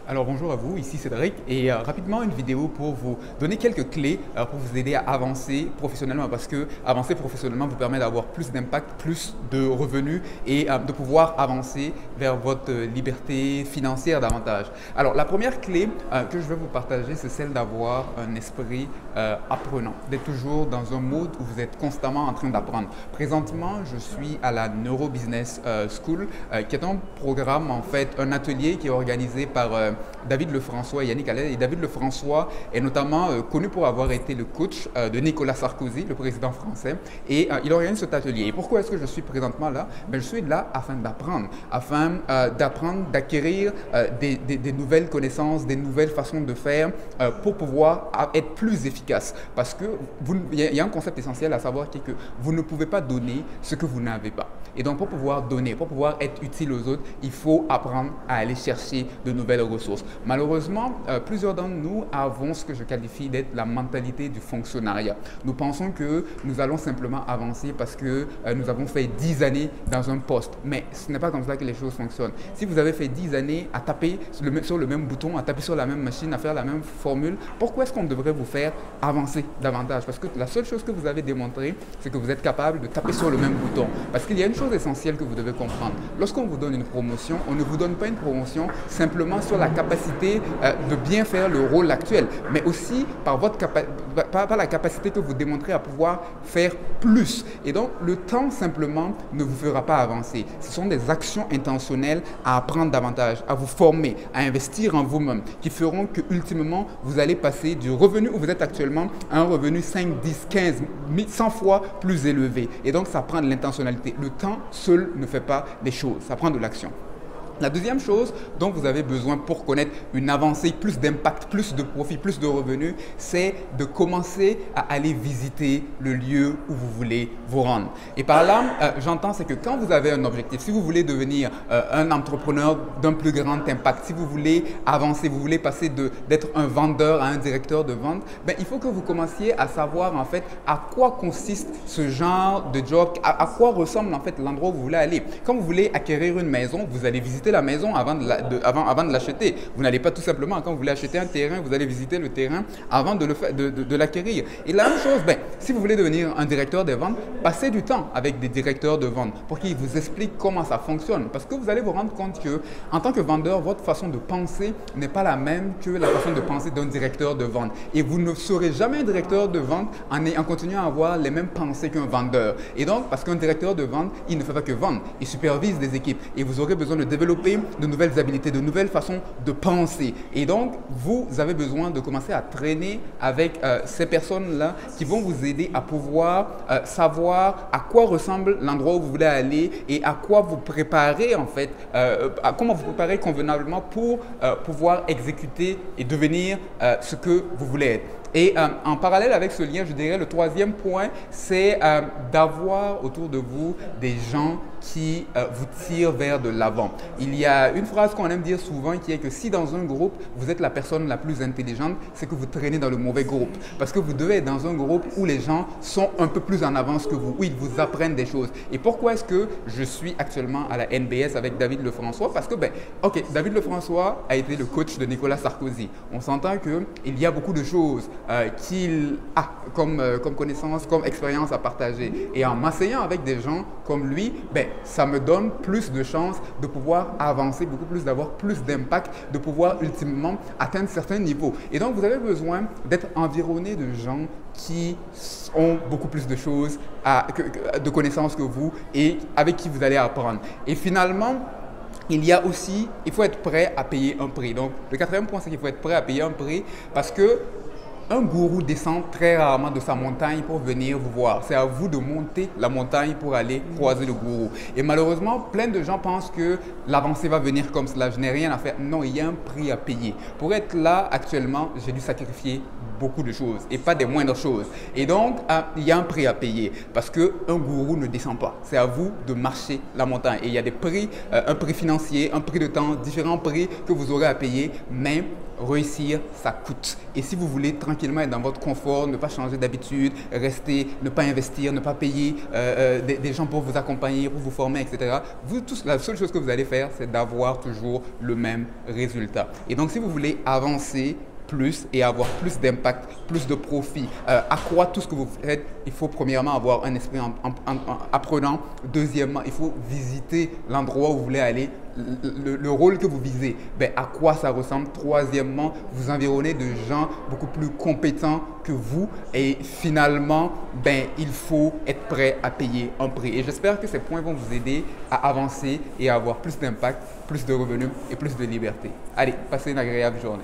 Alors bonjour à vous, ici Cédric et rapidement une vidéo pour vous donner quelques clés pour vous aider à avancer professionnellement parce que avancer professionnellement vous permet d'avoir plus d'impact, plus de revenus et de pouvoir avancer vers votre liberté financière davantage. Alors la première clé que je vais vous partager c'est celle d'avoir un esprit apprenant, d'être toujours dans un mode où vous êtes constamment en train d'apprendre. Présentement je suis à la Neurobusiness School qui est un programme en fait, un atelier qui est organisé par David Lefrançois et Yannick Allet. Et David Lefrançois est notamment connu pour avoir été le coach de Nicolas Sarkozy, le président français. Et il organise cet atelier. Et pourquoi est-ce que je suis présentement là? Je suis là afin d'apprendre, d'acquérir des nouvelles connaissances, des nouvelles façons de faire pour pouvoir être plus efficace. Parce que il y a un concept essentiel à savoir qui est que vous ne pouvez pas donner ce que vous n'avez pas. Et donc pour pouvoir donner, pour pouvoir être utile aux autres, il faut apprendre à aller chercher de nouvelles ressources. Malheureusement, plusieurs d'entre nous avons ce que je qualifie d'être la mentalité du fonctionnariat. Nous pensons que nous allons simplement avancer parce que nous avons fait 10 années dans un poste. Mais ce n'est pas comme ça que les choses fonctionnent. Si vous avez fait 10 années à taper sur le même bouton, à taper sur la même machine, à faire la même formule, pourquoi est-ce qu'on devrait vous faire avancer davantage? Parce que la seule chose que vous avez démontré, c'est que vous êtes capable de taper sur le même bouton. Parce qu'il y a une chose essentielle que vous devez comprendre. Lorsqu'on vous donne une promotion, on ne vous donne pas une promotion simplement sur la capacité de bien faire le rôle actuel, mais aussi par la capacité que vous démontrez à pouvoir faire plus. Et donc, le temps simplement ne vous fera pas avancer. Ce sont des actions intentionnelles à apprendre davantage, à vous former, à investir en vous-même, qui feront que, ultimement, vous allez passer du revenu où vous êtes actuellement à un revenu 5, 10, 15, 100 fois plus élevé. Et donc, ça prend de l'intentionnalité. Le temps seul ne fait pas les choses, ça prend de l'action. La deuxième chose dont vous avez besoin pour connaître une avancée, plus d'impact, plus de profit, plus de revenus, c'est de commencer à aller visiter le lieu où vous voulez vous rendre. Et par là, j'entends, c'est que quand vous avez un objectif, si vous voulez devenir un entrepreneur d'un plus grand impact, si vous voulez avancer, vous voulez passer d'être un vendeur à un directeur de vente, il faut que vous commenciez à savoir en fait à quoi consiste ce genre de job, à quoi ressemble en fait l'endroit où vous voulez aller. Quand vous voulez acquérir une maison, vous allez visiter la maison avant de l'acheter. Vous n'allez pas tout simplement, quand vous voulez acheter un terrain, vous allez visiter le terrain avant de l'acquérir. Et la même chose, si vous voulez devenir un directeur des ventes, passez du temps avec des directeurs de vente pour qu'ils vous expliquent comment ça fonctionne. Parce que vous allez vous rendre compte que, en tant que vendeur, votre façon de penser n'est pas la même que la façon de penser d'un directeur de vente. Et vous ne serez jamais un directeur de vente en continuant à avoir les mêmes pensées qu'un vendeur. Et donc, parce qu'un directeur de vente, il ne fait pas que vendre, il supervise des équipes. Et vous aurez besoin de développer de nouvelles habilités, de nouvelles façons de penser. Et donc, vous avez besoin de commencer à traîner avec ces personnes-là qui vont vous aider à pouvoir savoir à quoi ressemble l'endroit où vous voulez aller et à quoi vous préparer en fait, à comment vous préparer convenablement pour pouvoir exécuter et devenir ce que vous voulez être. Et en parallèle avec ce lien, je dirais le troisième point, c'est d'avoir autour de vous des gens qui vous tirent vers de l'avant. Il y a une phrase qu'on aime dire souvent qui est que si dans un groupe, vous êtes la personne la plus intelligente, c'est que vous traînez dans le mauvais groupe. Parce que vous devez être dans un groupe où les gens sont un peu plus en avance que vous, où ils vous apprennent des choses. Et pourquoi est-ce que je suis actuellement à la NBS avec David Lefrançois? Parce que, David Lefrançois a été le coach de Nicolas Sarkozy. On s'entend qu'il y a beaucoup de choses qu'il a comme connaissance, comme expérience à partager. Et en m'asseyant avec des gens comme lui, ça me donne plus de chances de pouvoir avancer, beaucoup plus, d'avoir plus d'impact, de pouvoir ultimement atteindre certains niveaux. Et donc, vous avez besoin d'être environné de gens qui ont beaucoup plus de choses, de connaissances que vous et avec qui vous allez apprendre. Et finalement, il faut être prêt à payer un prix. Donc, le quatrième point, c'est qu'il faut être prêt à payer un prix parce que un gourou descend très rarement de sa montagne pour venir vous voir. C'est à vous de monter la montagne pour aller croiser le gourou. Et malheureusement, plein de gens pensent que l'avancée va venir comme cela. Je n'ai rien à faire. Non, il y a un prix à payer. Pour être là actuellement, j'ai dû sacrifier beaucoup de choses et pas des moindres choses. Et donc, il y a un prix à payer parce qu'un gourou ne descend pas. C'est à vous de marcher la montagne. Et il y a des prix, un prix financier, un prix de temps, différents prix que vous aurez à payer. Mais réussir, ça coûte. Et si vous voulez tranquillement être dans votre confort, ne pas changer d'habitude, rester, ne pas investir, ne pas payer des gens pour vous accompagner, pour vous former, etc., vous tous, la seule chose que vous allez faire, c'est d'avoir toujours le même résultat. Et donc, si vous voulez avancer plus et avoir plus d'impact, plus de profit, accroître tout ce que vous faites, il faut premièrement avoir un esprit apprenant. Deuxièmement, il faut visiter l'endroit où vous voulez aller, le rôle que vous visez, ben, à quoi ça ressemble. Troisièmement, vous environner de gens beaucoup plus compétents que vous. Et finalement, ben, il faut être prêt à payer un prix. Et j'espère que ces points vont vous aider à avancer et à avoir plus d'impact, plus de revenus et plus de liberté. Allez, passez une agréable journée.